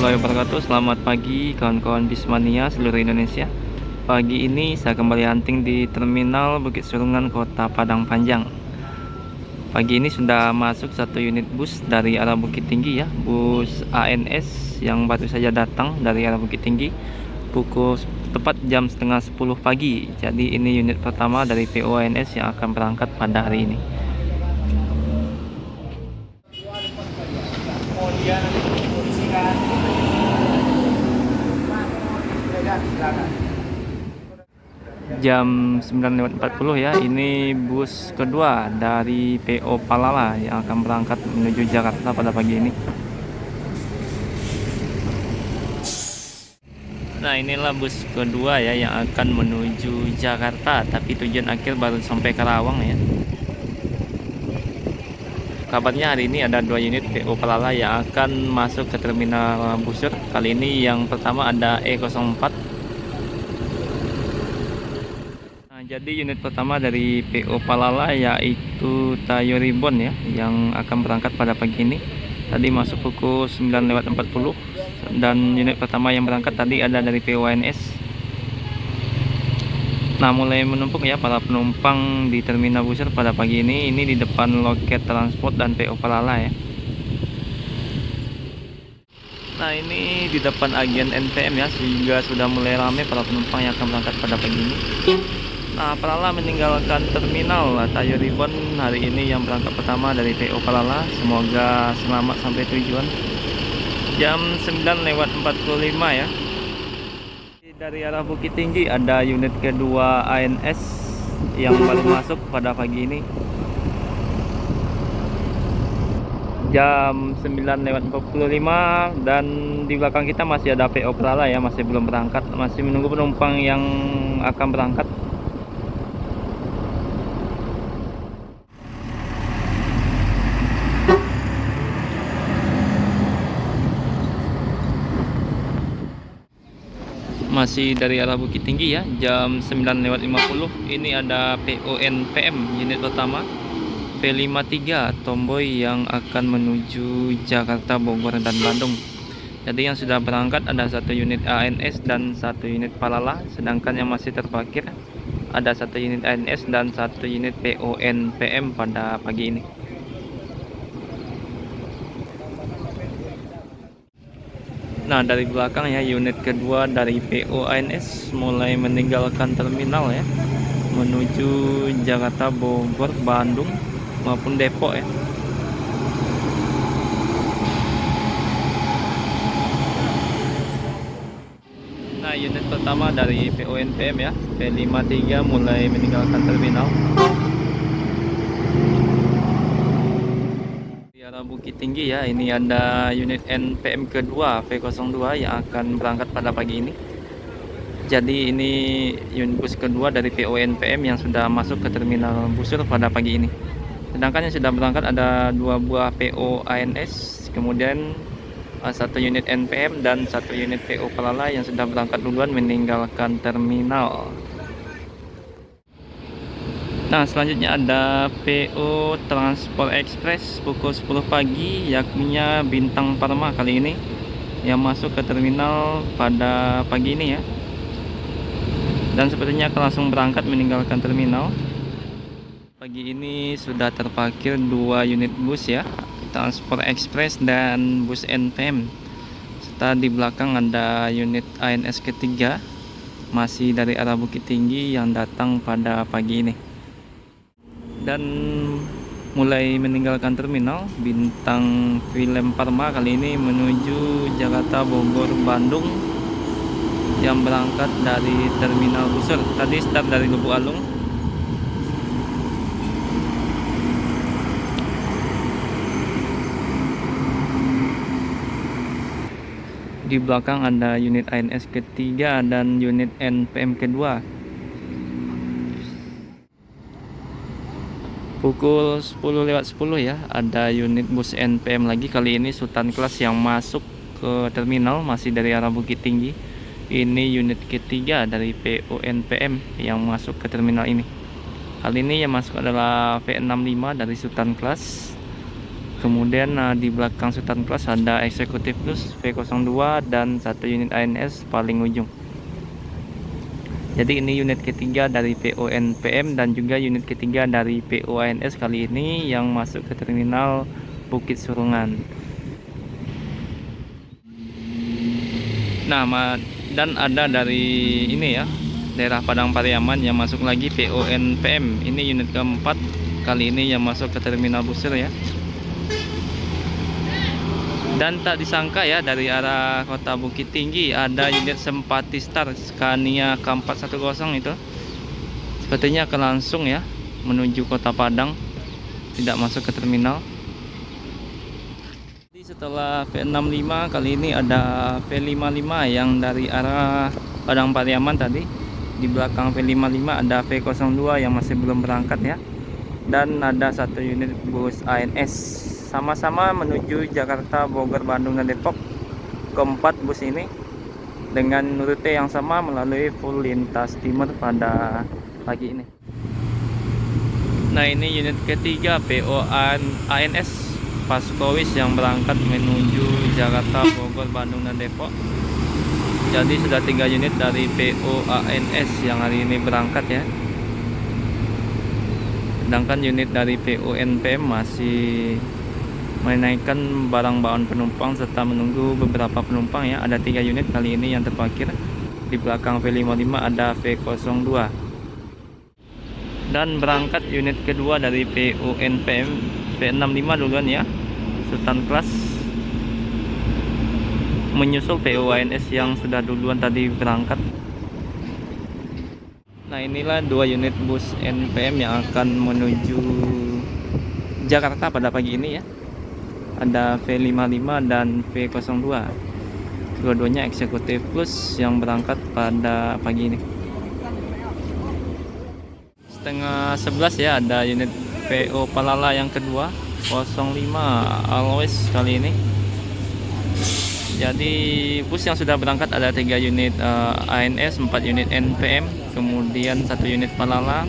warahmatullahi wabarakatuh. Selamat pagi kawan-kawan Bismania seluruh Indonesia. Pagi ini saya kembali hunting di Terminal Bukit Surungan, Kota Padang Panjang. Pagi ini sudah masuk satu unit bus dari arah Bukit Tinggi ya, bus ANS yang baru saja datang dari arah Bukit Tinggi pukul tepat jam setengah 10 pagi. Jadi ini unit pertama dari PO ANS yang akan berangkat pada hari ini. Jam 9.40 ya, ini bus kedua dari PO Palala yang akan berangkat menuju Jakarta pada pagi ini. Nah, inilah bus kedua ya yang akan menuju Jakarta, tapi tujuan akhir baru sampai Karawang ya. Kabarnya hari ini ada 2 unit PO Palala yang akan masuk ke terminal busur. Kali ini yang pertama ada E04. Nah, jadi unit pertama dari PO Palala yaitu Tayo Ribbon ya, yang akan berangkat pada pagi ini. Tadi masuk pukul 9.40, dan unit pertama yang berangkat tadi ada dari PO ANS. Nah, mulai menumpuk ya para penumpang di terminal busur pada pagi ini di depan loket transport dan PO Palala ya. Nah, ini di depan agen NPM ya, sehingga sudah mulai ramai para penumpang yang akan berangkat pada pagi ini. Nah, Palala meninggalkan terminal Tayo Ribbon hari ini yang berangkat pertama dari PO Palala. Semoga selamat sampai tujuan. Jam 9.45 ya. Dari arah Bukit Tinggi ada unit kedua ANS yang baru masuk pada pagi ini. Jam 9.45, dan di belakang kita masih ada PO Palala ya, masih belum berangkat, masih menunggu penumpang yang akan berangkat. Masih dari arah Bukit Tinggi ya, jam 9.50 ini ada PO NPM unit pertama P53 Tomboy yang akan menuju Jakarta, Bogor, dan Bandung. Jadi yang sudah berangkat ada 1 unit ANS dan 1 unit Palala, sedangkan yang masih terparkir ada 1 unit ANS dan 1 unit PO NPM pada pagi ini. Nah, dari belakang ya, unit kedua dari PO ANS mulai meninggalkan terminal ya, menuju Jakarta, Bogor, Bandung maupun Depok ya. Nah, unit pertama dari PO NPM ya, P53 mulai meninggalkan terminal. Bukit Tinggi ya, ini ada unit NPM kedua V02 yang akan berangkat pada pagi ini. Jadi ini unit bus kedua dari PO NPM yang sudah masuk ke terminal busur pada pagi ini. Sedangkan yang sudah berangkat ada 2 buah PO ANS, kemudian 1 unit NPM dan 1 unit PO Palala yang sudah berangkat duluan meninggalkan terminal. Nah, selanjutnya ada PO Transport Express pukul 10 pagi, yakninya Bintang Parma kali ini yang masuk ke terminal pada pagi ini ya. Dan sepertinya akan langsung berangkat meninggalkan terminal. Pagi ini sudah terparkir 2 unit bus ya, Transport Express dan bus NPM. Serta di belakang ada unit ANS ketiga masih dari arah Bukit Tinggi yang datang pada pagi ini. Dan mulai meninggalkan terminal Bintang Film Parma kali ini menuju Jakarta, Bogor, Bandung yang berangkat dari terminal busur. Tadi start dari Lubuk Alung. Di belakang ada unit ANS ketiga dan unit NPM kedua. Pukul 10.10 ya, ada unit bus NPM lagi, kali ini Sultan Class yang masuk ke terminal masih dari arah Bukit Tinggi. Ini unit ketiga dari PO NPM yang masuk ke terminal ini. Kali ini yang masuk adalah V65 dari Sultan Class. Kemudian di belakang Sultan Plus ada Executive Plus V02 dan satu unit ANS paling ujung. Jadi ini unit ketiga dari PO NPM dan juga unit ketiga dari PO ANS kali ini yang masuk ke terminal Bukit Surungan. Nah, dan ada dari ini ya, daerah Padang Pariaman yang masuk lagi PO NPM. Ini unit keempat kali ini yang masuk ke terminal Busur ya. Dan tak disangka ya, dari arah kota Bukit Tinggi ada unit Sempati Star Scania K410 itu. Sepertinya akan langsung ya menuju kota Padang, tidak masuk ke terminal. Setelah V65 kali ini ada V55 yang dari arah Padang Pariaman tadi. Di belakang V55 ada V02 yang masih belum berangkat ya. Dan ada satu unit bus ANS sama-sama menuju Jakarta, Bogor, Bandung, dan Depok. Keempat bus ini dengan rute yang sama melalui full lintas timur pada pagi ini. Nah, ini unit ketiga PO ANS Paskowis yang berangkat menuju Jakarta, Bogor, Bandung, dan Depok. Jadi sudah 3 unit dari PO ANS yang hari ini berangkat ya. Sedangkan unit dari PO NPM masih menaikkan barang bawaan penumpang serta menunggu beberapa penumpang ya. Ada 3 unit kali ini yang terparkir. Di belakang V55 ada V02. Dan berangkat unit kedua dari PO NPM V65 duluan ya, Sultan Plus, menyusul PO ANS yang sudah duluan tadi berangkat. Nah, inilah 2 unit bus NPM yang akan menuju Jakarta pada pagi ini ya. Ada V55 dan V02. Kedua-duanya Executive Plus yang berangkat pada pagi ini. Setengah 11 ya, ada unit PO Palala yang kedua 05 Always kali ini. Jadi bus yang sudah berangkat ada 3 unit ANS, 4 unit NPM, kemudian 1 unit Palala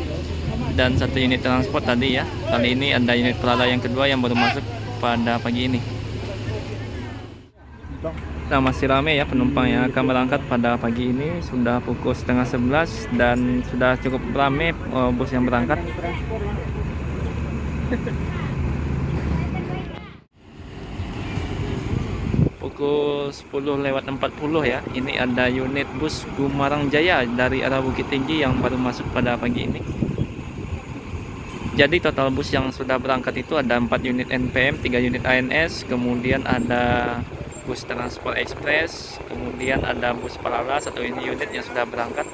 dan 1 unit transport tadi ya. Kali ini ada unit Palala yang kedua yang baru masuk pada pagi ini. Nah, masih ramai ya penumpang yang akan berangkat pada pagi ini. Sudah pukul setengah 11 dan sudah cukup ramai bus yang berangkat. Pukul 10:40 ya. Ini ada unit bus Gumarang Jaya dari arah Bukit Tinggi yang baru masuk pada pagi ini. Jadi total bus yang sudah berangkat itu ada 4 unit NPM, 3 unit ANS, kemudian ada bus Transport Express, kemudian ada bus Palala 1 unit yang sudah berangkat.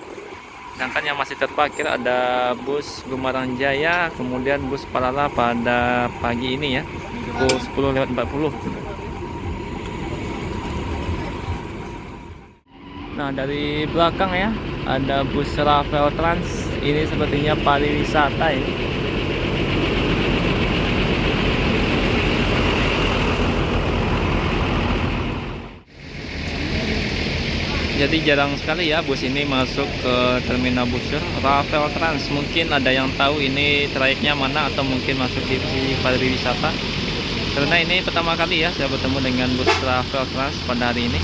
Sedangkan yang masih terparkir ada bus Gumarang Jaya, kemudian bus Palala pada pagi ini ya, pukul 10:40. Nah, dari belakang ya ada bus Ravel Trans. Ini sepertinya pariwisata ini. Jadi jarang sekali ya bus ini masuk ke terminal Busur. Ravel Trans, mungkin ada yang tahu ini trayeknya mana atau mungkin masuk di pariwisata. Karena ini pertama kali ya saya bertemu dengan bus Ravel Trans pada hari ini.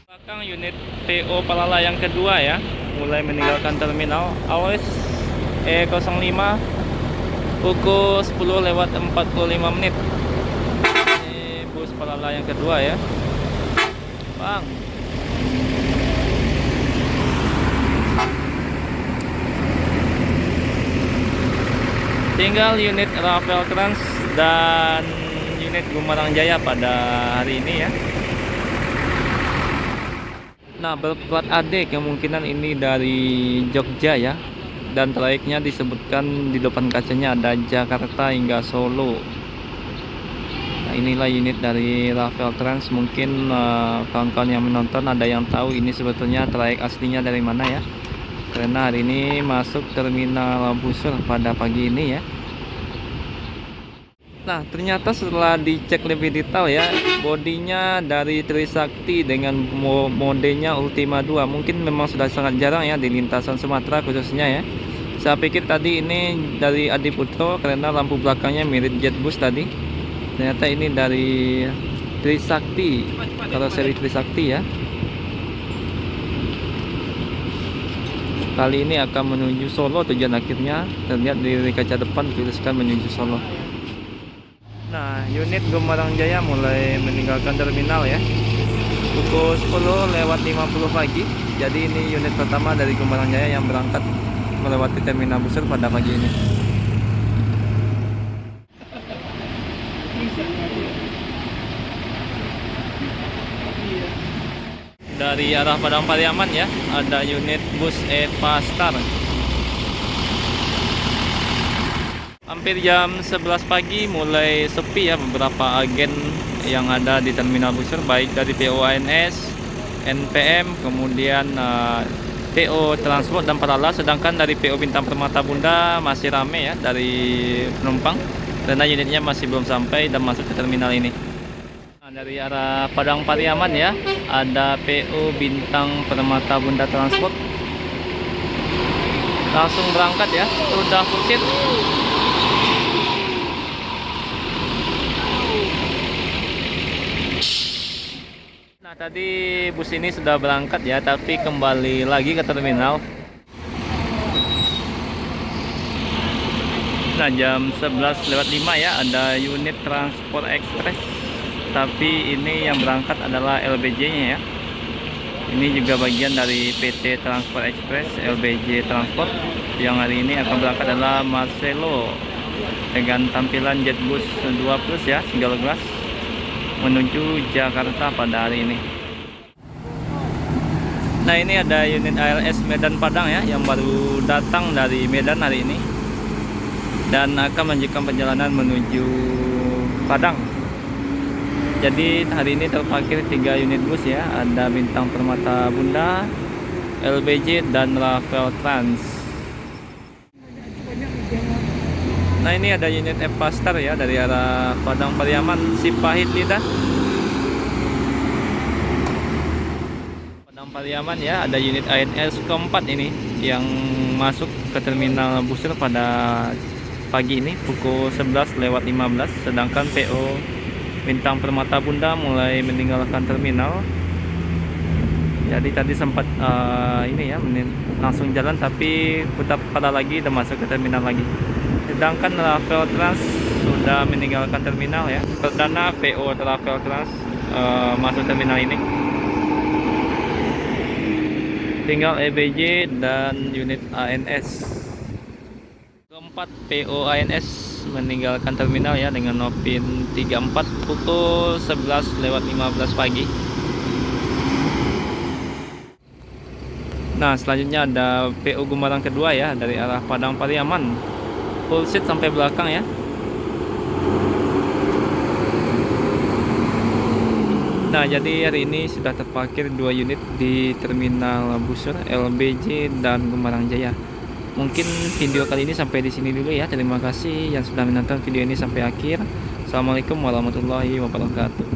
Belakang unit PO Palala yang kedua ya, mulai meninggalkan terminal. Always E05 pukul 10:45. Ini bus Palala yang kedua ya. Bang, tinggal unit Ravel Trans dan unit Gumarang Jaya pada hari ini ya. Nah, berplat AD kemungkinan ini dari Jogja ya. Dan trayeknya disebutkan di depan kacanya ada Jakarta hingga Solo. Nah, inilah unit dari Ravel Trans. Mungkin kawan-kawan yang menonton ada yang tahu ini sebetulnya trayek aslinya dari mana ya. Karena hari ini masuk terminal Busur pada pagi ini ya. Nah, ternyata setelah dicek lebih detail ya, bodinya dari Trisakti dengan modenya Ultima 2. Mungkin memang sudah sangat jarang ya di lintasan Sumatera khususnya ya. Saya pikir tadi ini dari Adi Putro karena lampu belakangnya mirip Jetbus tadi. Ternyata ini dari Trisakti, kalau seri Trisakti ya. Kali ini akan menuju Solo tujuan akhirnya. Terlihat di kaca depan tuliskan menuju Solo. Nah, unit Gumarang Jaya mulai meninggalkan terminal ya. Pukul 10:50 pagi. Jadi ini unit pertama dari Gumarang Jaya yang berangkat melewati terminal Busur pada pagi ini. Dari arah Padang Pariaman ya, ada unit bus Eva Star. Hampir jam 11 pagi mulai sepi ya beberapa agen yang ada di terminal Busur, baik dari POANS, NPM, kemudian PO Transport dan Parala. Sedangkan dari PO Bintang Permata Bunda masih rame ya dari penumpang karena unitnya masih belum sampai dan masuk ke terminal ini. Nah, dari arah Padang Pariaman ya, ada PO Bintang Permata Bunda Transport. Langsung berangkat ya, sudah full seat. Nah, tadi bus ini sudah berangkat ya, tapi kembali lagi ke terminal. Nah, jam 11:05 ya, ada unit Transport Express. Tapi ini yang berangkat adalah LBJ-nya ya. Ini juga bagian dari PT Transport Express, LBJ Transport. Yang hari ini akan berangkat adalah Marcelo dengan tampilan Jetbus 2 Plus ya, single glass, menuju Jakarta pada hari ini. Nah, ini ada unit ALS Medan Padang ya, yang baru datang dari Medan hari ini dan akan melanjutkan perjalanan menuju Padang. Jadi hari ini terparkir 3 unit bus ya, ada Bintang Permata Bunda, LBJ dan Ravel Trans. Nah, ini ada unit Eva Star ya dari arah Padang Pariaman, Sipahit Lidah. Padang Pariaman ya, ada unit ANS keempat ini yang masuk ke terminal Busur pada pagi ini pukul 11:15. Sedangkan PO Bintang Permata Bunda mulai meninggalkan terminal. Jadi tadi sempat ini ya langsung jalan, tapi putar pada lagi dan masuk ke terminal lagi. Sedangkan Ravel Trans sudah meninggalkan terminal ya. Perdana PO Ravel Trans masuk terminal ini. Tinggal EBJ dan unit ANS. Keempat PO ANS meninggalkan terminal ya dengan Nopin 34 pukul 11:15 pagi. Nah, selanjutnya ada PO Gumarang kedua ya dari arah Padang Pariaman, full seat sampai belakang ya. Nah, jadi hari ini sudah terparkir 2 unit di terminal Busur, LBJ dan Gumarang Jaya. Mungkin video kali ini sampai di sini dulu ya. Terima kasih yang sudah menonton video ini sampai akhir. Assalamualaikum warahmatullahi wabarakatuh.